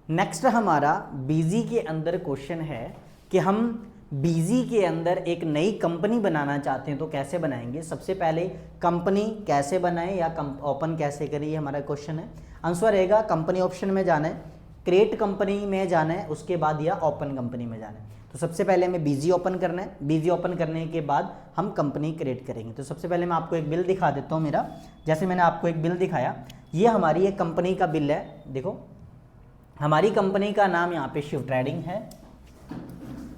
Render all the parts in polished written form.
Next हमारा बीजी के अंदर क्वेश्चन है कि हम बीजी के अंदर एक नई कंपनी बनाना चाहते हैं तो कैसे बनाएंगे। सबसे पहले कंपनी कैसे बनाएं या ओपन कैसे करें, ये हमारा क्वेश्चन है। आंसर रहेगा कंपनी ऑप्शन में जाना है, क्रिएट कंपनी में जाना है, उसके बाद या ओपन कंपनी में जाना है। तो सबसे पहले हमें बीजी ओपन करना है, बीजी ओपन करने के बाद हम कंपनी क्रिएट करेंगे। तो सबसे पहले मैं आपको एक बिल दिखा देता हूँ मेरा। जैसे मैंने आपको एक बिल दिखाया, ये हमारी एक कंपनी का बिल है। देखो हमारी कंपनी का नाम यहाँ पे शिव ट्रेडिंग है,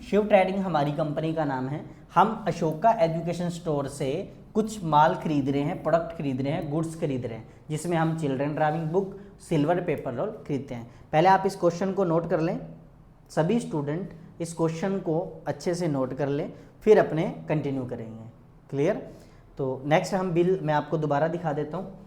शिव ट्रेडिंग हमारी कंपनी का नाम है। हम अशोका एजुकेशन स्टोर से कुछ माल खरीद रहे हैं, प्रोडक्ट खरीद रहे हैं, गुड्स खरीद रहे हैं, जिसमें हम children driving book, silver paper roll खरीदते हैं। पहले आप इस क्वेश्चन को नोट कर लें, सभी स्टूडेंट इस क्वेश्चन को अच्छे से नोट कर लें, फिर अपने कंटिन्यू करेंगे। क्लियर। तो नेक्स्ट हम बिल मैं आपको दोबारा दिखा देता हूँ।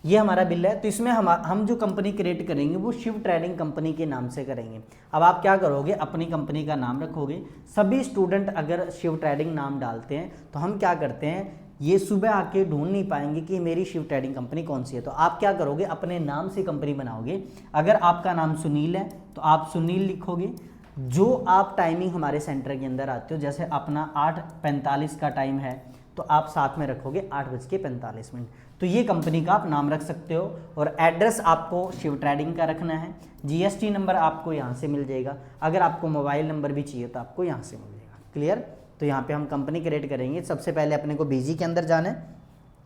ये हमारा बिल है। तो इसमें हम जो कंपनी क्रिएट करेंगे वो शिव ट्रेडिंग कंपनी के नाम से करेंगे। अब आप क्या करोगे, अपनी कंपनी का नाम रखोगे। सभी स्टूडेंट अगर शिव ट्रेडिंग नाम डालते हैं तो हम क्या करते हैं, ये सुबह आके ढूंढ नहीं पाएंगे कि मेरी शिव ट्रेडिंग कंपनी कौन सी है। तो आप क्या करोगे, अपने नाम से कंपनी बनाओगे। अगर आपका नाम सुनील है तो आप सुनील लिखोगे। जो आप टाइमिंग हमारे सेंटर के अंदर आते हो, जैसे अपना 8:45 का टाइम है तो आप साथ में रखोगे 8:45। तो ये कंपनी का आप नाम रख सकते हो। और एड्रेस आपको शिव ट्रेडिंग का रखना है। जीएसटी नंबर आपको यहाँ से मिल जाएगा। अगर आपको मोबाइल नंबर भी चाहिए तो आपको यहाँ से मिल जाएगा। क्लियर। तो यहाँ पे हम कंपनी क्रिएट करेंगे। सबसे पहले अपने को बीजी के अंदर जाना है,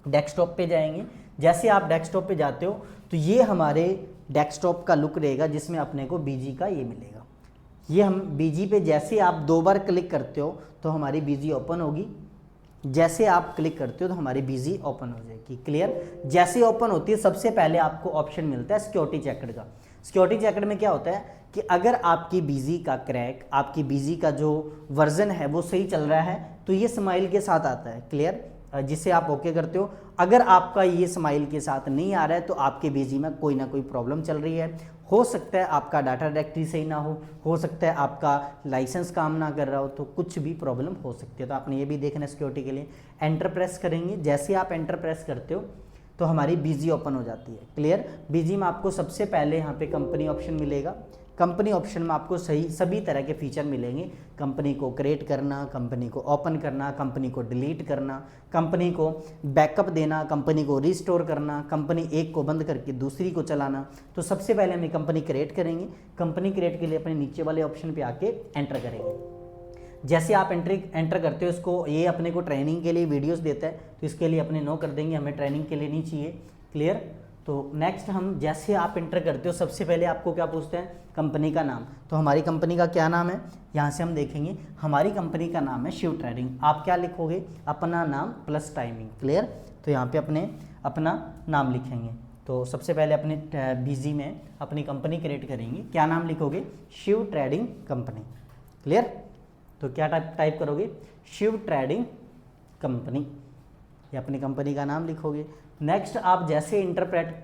डेस्कटॉप पे जाएंगे। जैसे आप डेस्कटॉप पे जाते हो तो ये हमारे डेस्कटॉप का लुक रहेगा, जिसमें अपने को बीजी का ये मिलेगा। ये हम बीजी पे जैसे आप 2 बार क्लिक करते हो तो हमारी बीजी ओपन होगी। जैसे आप क्लिक करते हो तो हमारी बीजी ओपन हो जाएगी। क्लियर। जैसे ओपन होती है सबसे पहले आपको ऑप्शन मिलता है सिक्योरिटी चेकड का। सिक्योरिटी चेकड में क्या होता है कि अगर आपकी बीजी का क्रैक, आपकी बीजी का जो वर्जन है वो सही चल रहा है तो ये स्माइल के साथ आता है। क्लियर। जिससे आप ओके करते हो। अगर आपका ये स्माइल के साथ नहीं आ रहा है तो आपके बीजी में कोई ना कोई प्रॉब्लम चल रही है। हो सकता है आपका डाटा डायरेक्टरी सही ना हो सकता है आपका लाइसेंस काम ना कर रहा हो, तो कुछ भी प्रॉब्लम हो सकती है। तो आपने ये भी देखना है सिक्योरिटी के लिए। एंटर प्रेस करेंगे। जैसे आप एंटर प्रेस करते हो तो हमारी बीजी ओपन हो जाती है। क्लियर। बीजी में आपको सबसे पहले यहाँ पे कंपनी ऑप्शन मिलेगा। कंपनी ऑप्शन में आपको सभी तरह के फीचर मिलेंगे। कंपनी को क्रिएट करना, कंपनी को ओपन करना, कंपनी को डिलीट करना, कंपनी को बैकअप देना, कंपनी को रिस्टोर करना, कंपनी एक को बंद करके दूसरी को चलाना। तो सबसे पहले हम कंपनी क्रिएट करेंगे। कंपनी क्रिएट के लिए अपने नीचे वाले ऑप्शन पे आके एंटर करेंगे। जैसे आप एंटर करते हो, इसको ये अपने को ट्रेनिंग के लिए वीडियोस देता है, तो इसके लिए अपने नो कर देंगे, हमें ट्रेनिंग के लिए नहीं चाहिए। क्लियर। तो नेक्स्ट हम जैसे आप एंटर करते हो सबसे पहले आपको क्या पूछते हैं, कंपनी का नाम। तो हमारी कंपनी का क्या नाम है, यहाँ से हम देखेंगे। हमारी कंपनी का नाम है शिव ट्रेडिंग। आप क्या लिखोगे, अपना नाम प्लस टाइमिंग। क्लियर। तो यहाँ पे अपना नाम लिखेंगे। तो सबसे पहले अपने बीजी में अपनी कंपनी क्रिएट करेंगे। क्या नाम लिखोगे, शिव ट्रेडिंग कंपनी। क्लियर। तो क्या टाइप करोगे, शिव ट्रेडिंग कंपनी। ये अपनी कंपनी का नाम लिखोगे। नेक्स्ट आप जैसे इंटर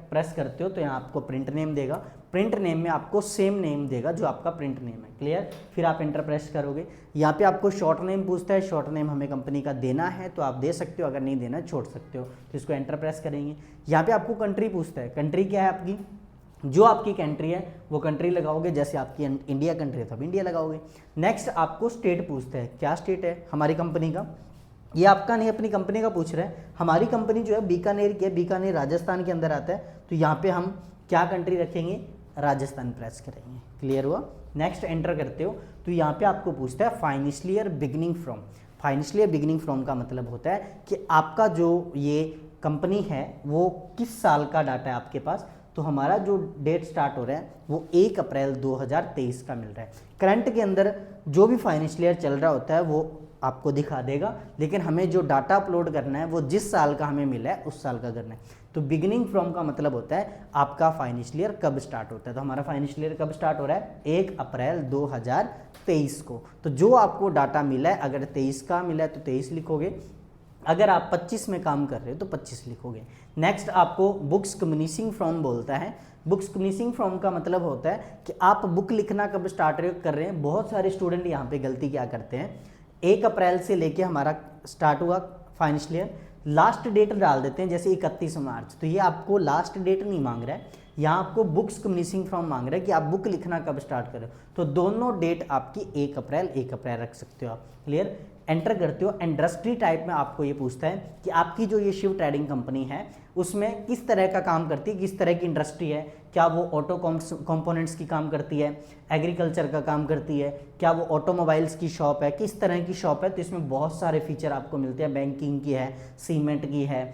प्रेस करते हो तो यहाँ आपको प्रिंट नेम देगा। प्रिंट नेम में आपको सेम नेम देगा जो आपका प्रिंट नेम है। क्लियर। फिर आप इंटर प्रेस करोगे। यहाँ पे आपको शॉर्ट नेम पूछता है, शॉर्ट नेम हमें कंपनी का देना है तो आप दे सकते हो, अगर नहीं देना छोड़ सकते हो। तो इसको एंटर प्रेस करेंगे। यहाँ पे आपको कंट्री पूछता है, कंट्री क्या है आपकी, जो आपकी कंट्री है वो कंट्री लगाओगे। जैसे आपकी इंडिया कंट्री है तो आप इंडिया लगाओगे। नेक्स्ट आपको स्टेट पूछता है, क्या स्टेट है हमारी कंपनी का, ये आपका नहीं अपनी कंपनी का पूछ रहे हैं। हमारी कंपनी जो है बीकानेर की है, बीकानेर राजस्थान के अंदर आता है। तो यहाँ पे हम क्या कंट्री रखेंगे, राजस्थान प्रेस करेंगे। क्लियर हुआ। नेक्स्ट एंटर करते हो तो यहाँ पे आपको पूछता है financial year beginning from. Financial year beginning from का मतलब होता है कि आपका जो ये कंपनी है वो किस साल का डाटा है आपके पास। तो हमारा जो डेट स्टार्ट हो रहा है वो 1 अप्रैल 2023 का मिल रहा है। करंट के अंदर जो भी फाइनेंशियल ईयर चल रहा होता है वो आपको दिखा देगा, लेकिन हमें जो डाटा अपलोड करना है वो जिस साल का हमें मिला है उस साल का करना है। तो बिगिनिंग फ्रॉम का मतलब होता है आपका फाइनेंशियल ईयर कब स्टार्ट होता है। तो हमारा फाइनेंशियल ईयर कब स्टार्ट हो रहा है, 1 अप्रैल 2023 को। तो जो आपको डाटा मिला है, अगर 23 का मिला है तो 23 लिखोगे, अगर आप 25 में काम कर रहे हो तो 25 लिखोगे। नेक्स्ट आपको बुक्स कम्युनिसिंग फ्रॉम बोलता है। बुक्स कम्युनिसिंग फ्रॉम का मतलब होता है कि आप बुक लिखना कब स्टार्ट कर रहे हैं। बहुत सारे स्टूडेंट यहाँ पे गलती क्या करते हैं, 1 अप्रैल से लेके हमारा स्टार्ट हुआ फाइनेंशियल ईयर, लास्ट डेट डाल देते हैं जैसे 31 मार्च। तो ये आपको लास्ट डेट नहीं मांग रहा है, यहाँ आपको बुक्स मिसिंग फ्रॉम मांग रहा है कि आप बुक लिखना कब स्टार्ट करें, तो दोनों डेट आपकी 1 अप्रैल रख सकते हो आप। क्लियर, एंटर करते हो। इंडस्ट्री टाइप में आपको ये पूछता है कि आपकी जो ये शिव ट्रेडिंग कंपनी है उसमें किस तरह का काम करती है, किस तरह की इंडस्ट्री है, क्या वो ऑटो कंपोनेंट्स की काम करती है, एग्रीकल्चर का काम करती है, क्या वो ऑटोमोबाइल्स की शॉप है, किस तरह की शॉप है। तो इसमें बहुत सारे फीचर आपको मिलते हैं, बैंकिंग की है, सीमेंट की है,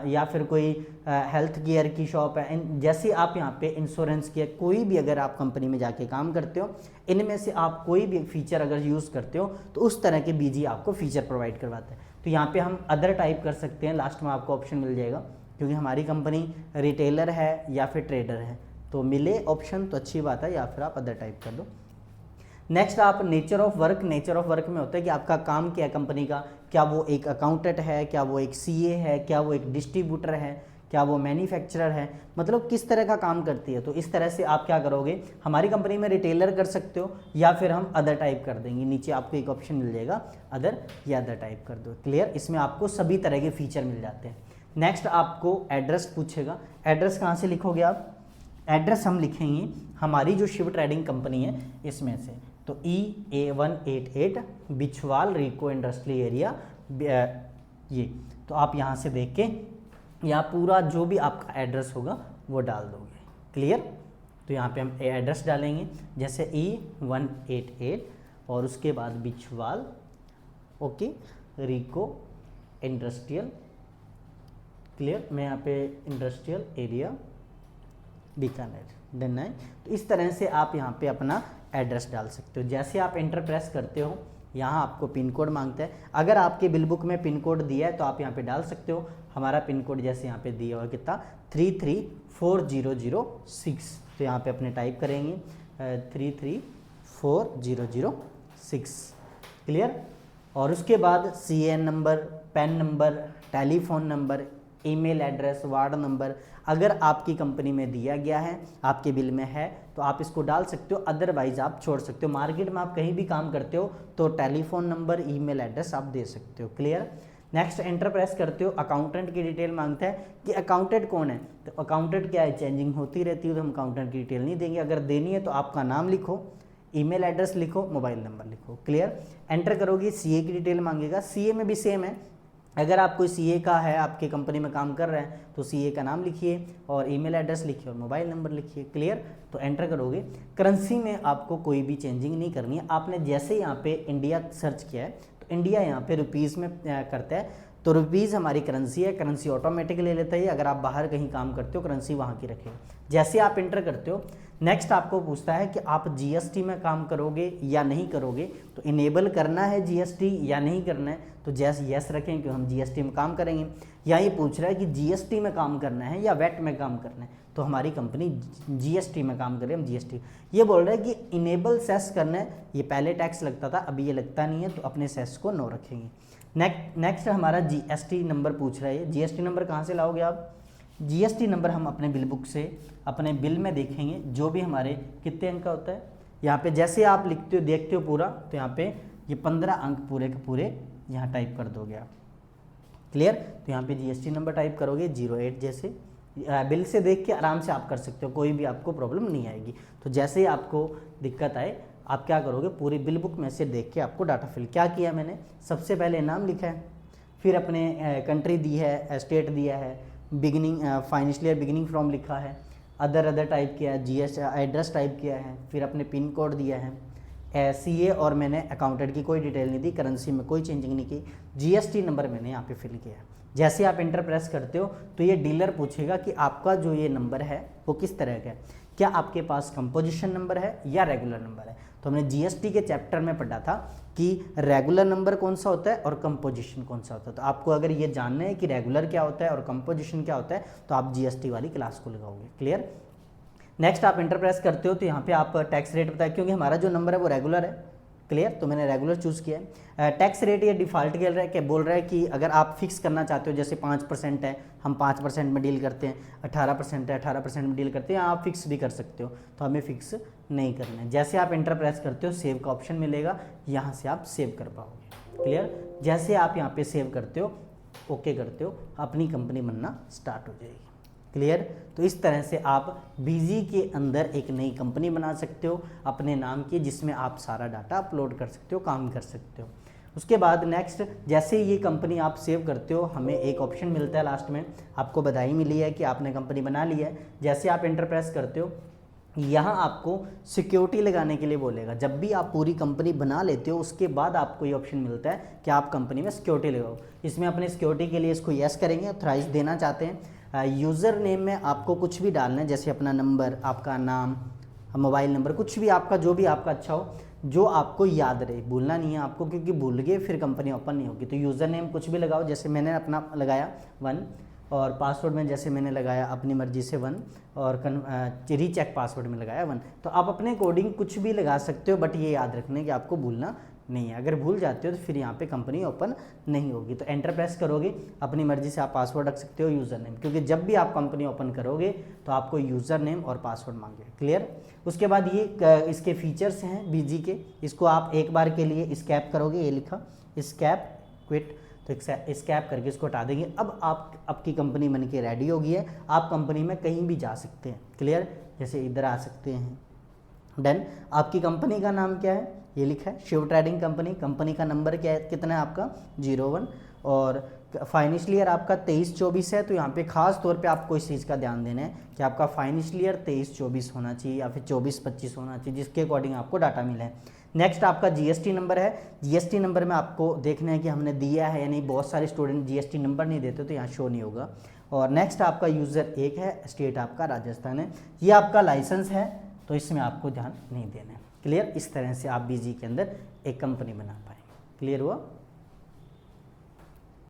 या फिर कोई हेल्थ केयर की शॉप है, जैसे आप यहाँ पे इंश्योरेंस की है, कोई भी अगर आप कंपनी में जाके काम करते हो, इनमें से आप कोई भी फीचर अगर यूज़ करते हो तो उस तरह के बीजी आपको फीचर प्रोवाइड करवाता है। तो यहाँ पे हम अदर टाइप कर सकते हैं, लास्ट में आपको ऑप्शन मिल जाएगा, क्योंकि हमारी कंपनी रिटेलर है या फिर ट्रेडर है, तो मिले ऑप्शन तो अच्छी बात है, या फिर आप अदर टाइप कर दो। नेक्स्ट आप nature of work, nature of work में होता है कि आपका काम क्या है कंपनी का, क्या वो एक अकाउंटेंट है, क्या वो एक सीए है, क्या वो एक डिस्ट्रीब्यूटर है, क्या वो मैन्युफैक्चरर है, मतलब किस तरह का काम करती है। तो इस तरह से आप क्या करोगे, हमारी कंपनी में रिटेलर कर सकते हो या फिर हम अदर टाइप कर देंगे, नीचे आपको एक ऑप्शन मिल जाएगा अदर या अदर टाइप कर दो। क्लियर, इसमें आपको सभी तरह के फीचर मिल जाते हैं। नेक्स्ट आपको एड्रेस पूछेगा, एड्रेस कहाँ से लिखोगे आप, एड्रेस हम लिखेंगे हमारी जो शिव ट्रेडिंग कंपनी है इसमें से, तो EA188 बिछवाल रिको इंडस्ट्रियल एरिया, ये तो आप यहाँ से देख के यहाँ पूरा जो भी आपका एड्रेस होगा वो डाल दोगे। क्लियर, तो यहाँ पे हम एड्रेस डालेंगे जैसे E188 और उसके बाद बिछवाल, ओके, रिको इंडस्ट्रियल, क्लियर, मैं यहाँ पे इंडस्ट्रियल एरिया बीकानेर, डन है। तो इस तरह से आप यहाँ पे अपना एड्रेस डाल सकते हो। जैसे आप एंटर प्रेस करते हो यहाँ आपको पिन कोड मांगता है, अगर आपके बिल बुक में पिन कोड दिया है तो आप यहाँ पे डाल सकते हो। हमारा पिन कोड जैसे यहाँ पे दिया हुआ कितना 334006, तो यहाँ पे अपने टाइप करेंगे 334006। क्लियर, और उसके बाद CN number, pan number, telephone number, email address, ward number अगर आपकी कंपनी में दिया गया है, आपके बिल में है तो आप इसको डाल सकते हो, अदरवाइज आप छोड़ सकते हो। मार्केट में आप कहीं भी काम करते हो तो टेलीफोन नंबर, ईमेल एड्रेस आप दे सकते हो। क्लियर, नेक्स्ट एंटर प्रेस करते हो। अकाउंटेंट की डिटेल मांगता है कि अकाउंटेंट कौन है, तो अकाउंटेंट क्या है, चेंजिंग होती रहती है, तो हम अकाउंटेंट की डिटेल नहीं देंगे। अगर देनी है तो आपका नाम लिखो, ईमेल एड्रेस लिखो, मोबाइल नंबर लिखो। क्लियर, एंटर करोगे, सीए की डिटेल मांगेगा, सीए में भी सेम है, अगर आप कोई सीए का है, आपके कंपनी में काम कर रहे हैं तो सीए का नाम लिखिए और ईमेल एड्रेस लिखिए और मोबाइल नंबर लिखिए। क्लियर, तो एंटर करोगे। करेंसी में आपको कोई भी चेंजिंग नहीं करनी है, आपने जैसे यहाँ पे इंडिया सर्च किया है तो इंडिया यहाँ पे रुपीज़ में करता है, तो रुपीज़ हमारी करेंसी है, करेंसी ऑटोमेटिक ले लेता है। अगर आप बाहर कहीं काम करते हो करेंसी वहाँ की रखेगा। जैसे आप इंटर करते हो, नेक्स्ट आपको पूछता है कि आप जीएसटी में काम करोगे या नहीं करोगे, तो इनेबल करना है जीएसटी या नहीं करना है, तो जैसे यस रखें कि हम जीएसटी में काम करेंगे। या ये पूछ रहा है कि जीएसटी में काम करना है या वैट में काम करना है, तो हमारी कंपनी जीएसटी में काम करे, हम जीएसटी। ये बोल रहा है कि इनेबल सेस करना है, ये पहले टैक्स लगता था अभी ये लगता नहीं है, तो अपने सेस को नो रखेंगे। नेक्स्ट हमारा जीएसटी नंबर पूछ रहा है। जीएसटी नंबर कहाँ से लाओगे आप, जीएसटी नंबर हम अपने बिल बुक से, अपने बिल में देखेंगे, जो भी हमारे कितने अंक का होता है। यहाँ पे जैसे आप लिखते हो, देखते हो पूरा, तो यहाँ पे ये 15 अंक पूरे के पूरे यहाँ टाइप कर दोगे आप। क्लियर, तो यहाँ पे जीएसटी नंबर टाइप करोगे 08, जैसे बिल से देख के आराम से आप कर सकते हो, कोई भी आपको प्रॉब्लम नहीं आएगी। तो जैसे ही आपको दिक्कत आए आप क्या करोगे, पूरी बिल बुक में से देख के आपको डाटा फिल। क्या किया मैंने, सबसे पहले नाम लिखा है, फिर अपने कंट्री दी है, स्टेट दिया है, beginning financial year beginning from लिखा है, अदर टाइप किया है, जीएस एड्रेस टाइप किया है, फिर अपने पिन कोड दिया है, सीए और मैंने अकाउंटेंट की कोई डिटेल नहीं दी, करेंसी में कोई चेंजिंग नहीं की, जीएसटी नंबर मैंने यहाँ पे फिल किया है। जैसे आप इंटर प्रेस करते हो तो ये डीलर पूछेगा कि आपका जो ये नंबर है वो किस तरह का है, क्या आपके पास कंपोजिशन नंबर है या रेगुलर नंबर है। तो हमने जीएसटी के चैप्टर में पढ़ा था कि रेगुलर नंबर कौन सा होता है और कंपोजिशन कौन सा होता है। तो आपको अगर ये जानना है कि रेगुलर क्या होता है और कंपोजिशन क्या होता है तो आप जीएसटी वाली क्लास को लगाओगे। क्लियर, नेक्स्ट आप इंटर प्रेस करते हो तो यहाँ पे आप टैक्स रेट बताए, क्योंकि हमारा जो नंबर है वो रेगुलर है। क्लियर, तो मैंने रेगुलर चूज़ किया है। टैक्स रेट ये डिफ़ॉल्ट बोल रहा है कि अगर आप फिक्स करना चाहते हो, जैसे 5% है, हम 5% में डील करते हैं, 18% है 18% में डील करते हैं, आप फिक्स भी कर सकते हो, तो हमें फिक्स नहीं करना है। जैसे आप इंटर प्रेस करते हो सेव का ऑप्शन मिलेगा, यहाँ से आप सेव कर पाओगे। क्लियर, जैसे आप यहाँ पे सेव करते हो, ओके करते हो, अपनी कंपनी बनना स्टार्ट हो जाएगी। क्लियर। तो इस तरह से आप बीजी के अंदर एक नई कंपनी बना सकते हो अपने नाम की, जिसमें आप सारा डाटा अपलोड कर सकते हो, काम कर सकते हो। उसके बाद नेक्स्ट, जैसे ये कंपनी आप सेव करते हो, हमें एक ऑप्शन मिलता है लास्ट में, आपको बधाई मिली है कि आपने कंपनी बना ली है। जैसे आप एंटर प्रेस करते हो, यहाँ आपको सिक्योरिटी लगाने के लिए बोलेगा। जब भी आप पूरी कंपनी बना लेते हो उसके बाद आपको ये ऑप्शन मिलता है कि आप कंपनी में सिक्योरिटी लगाओ। इसमें अपने सिक्योरिटी के लिए इसको यस करेंगे, ऑथराइज देना चाहते हैं। यूज़र नेम में आपको कुछ भी डालना है, जैसे अपना नंबर, आपका नाम, मोबाइल नंबर, कुछ भी आपका, जो भी आपका अच्छा हो, जो आपको याद रहे, भूलना नहीं है आपको, क्योंकि भूल गए फिर कंपनी ओपन नहीं होगी। तो यूज़र नेम कुछ भी लगाओ, जैसे मैंने अपना लगाया 1, और पासवर्ड में जैसे मैंने लगाया अपनी मर्जी से 1, और रीचेक पासवर्ड में लगाया 1। तो आप अपने कोडिंग कुछ भी लगा सकते हो, बट ये याद रखने कि आपको भूलना नहीं है। अगर भूल जाते हो तो फिर यहाँ पे कंपनी ओपन नहीं होगी। तो एंटर प्रेस करोगे, अपनी मर्जी से आप पासवर्ड रख सकते हो, यूज़र नेम, क्योंकि जब भी आप कंपनी ओपन करोगे तो आपको यूज़र नेम और पासवर्ड मांगे। क्लियर। उसके बाद ये इसके फीचर्स हैं बीजी के, इसको आप एक बार के लिए स्कैप करोगे, ये लिखा स्कैप क्विट, तो स्कैप करके इसको हटा देंगे। अब आपकी कंपनी बन के रेडी होगी है, आप कंपनी में कहीं भी जा सकते हैं। क्लियर। जैसे इधर आ सकते हैं। डन। आपकी कंपनी का नाम क्या है, ये लिखा है शिव ट्रेडिंग कंपनी। कंपनी का नंबर क्या है, कितना है आपका 01, और फाइनेंशियल ईयर आपका 23-24 है। तो यहाँ पे खास तौर पे आपको इस चीज़ का ध्यान देना है कि आपका फाइनेंशियल ईयर 23-24 होना चाहिए या फिर 24-25 होना चाहिए, जिसके अकॉर्डिंग आपको डाटा मिला है। नेक्स्ट आपका जीएसटी नंबर है। जीएसटी नंबर में आपको देखना है कि हमने दिया है या नहीं। बहुत सारे स्टूडेंट जीएसटी नंबर नहीं देते, तो यहाँ शो नहीं होगा। और नेक्स्ट आपका यूज़र 1 है, स्टेट आपका राजस्थान है। ये आपका लाइसेंस है, तो इसमें आपको ध्यान नहीं देना है। क्लियर। इस तरह से आप बीजी के अंदर एक कंपनी बना पाएंगे। क्लियर हुआ।